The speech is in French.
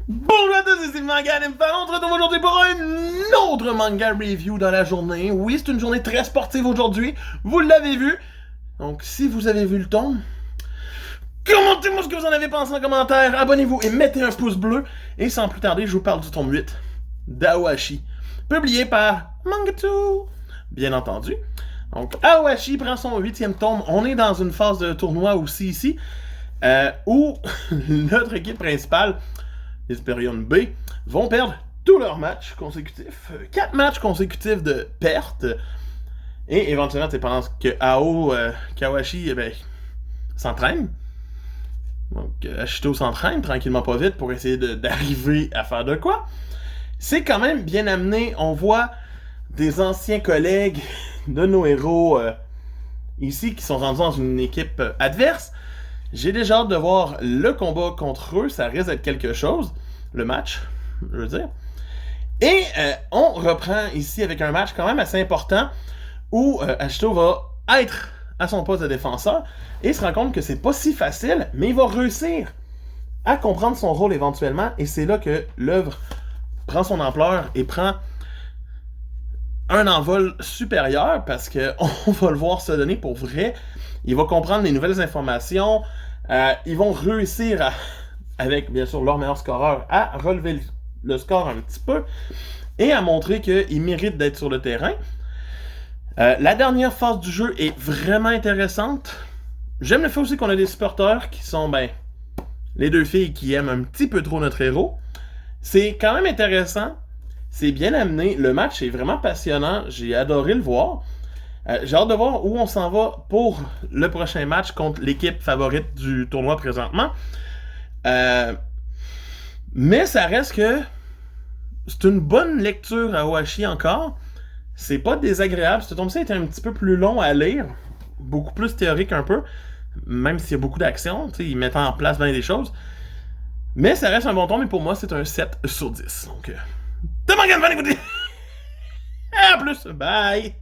Bonjour à tous, ici Manga Nympha. On se retrouve aujourd'hui pour un autre manga review dans la journée. Oui, c'est une journée très sportive aujourd'hui, vous l'avez vu. Donc si vous avez vu le tome, commentez-moi ce que vous en avez pensé en commentaire, abonnez-vous et mettez un pouce bleu. Et sans plus tarder, je vous parle du tome 8 d'Aoashi, publié par Mangatoo, bien entendu. Donc Aoashi prend son 8e tome. On est dans une phase de tournoi aussi ici, où notre équipe principale, les Hyperion B, vont perdre tous leurs matchs consécutifs. 4 matchs consécutifs de perte. Et éventuellement, tu penses que Kawashi s'entraîne. Donc, Ashito s'entraîne tranquillement pas vite pour essayer d'arriver à faire de quoi. C'est quand même bien amené. On voit des anciens collègues de nos héros ici qui sont rendus dans une équipe adverse. J'ai déjà hâte de voir le combat contre eux, ça risque d'être quelque chose, le match, je veux dire. Et on reprend ici avec un match quand même assez important où Ashito va être à son poste de défenseur et se rend compte que c'est pas si facile, mais il va réussir à comprendre son rôle éventuellement et c'est là que l'œuvre prend son ampleur et prend un envol supérieur parce qu'on va le voir se donner pour vrai. Il va comprendre les nouvelles informations. Ils vont réussir, avec bien sûr leur meilleur scoreur, à relever le score un petit peu et à montrer qu'ils méritent d'être sur le terrain. La dernière phase du jeu est vraiment intéressante. J'aime le fait aussi qu'on a des supporters qui sont, les deux filles qui aiment un petit peu trop notre héros. C'est quand même intéressant. C'est bien amené. Le match est vraiment passionnant. J'ai adoré le voir. J'ai hâte de voir où on s'en va pour le prochain match contre l'équipe favorite du tournoi présentement. Mais ça reste que c'est une bonne lecture à Aoashi encore. C'est pas désagréable. Ce tome-ci était un petit peu plus long à lire. Beaucoup plus théorique un peu. Même s'il y a beaucoup d'action. Ils mettent en place bien des choses. Mais ça reste un bon tome et pour moi c'est un 7 sur 10. Donc, de Manga Nympha, écoutez! À plus! Bye!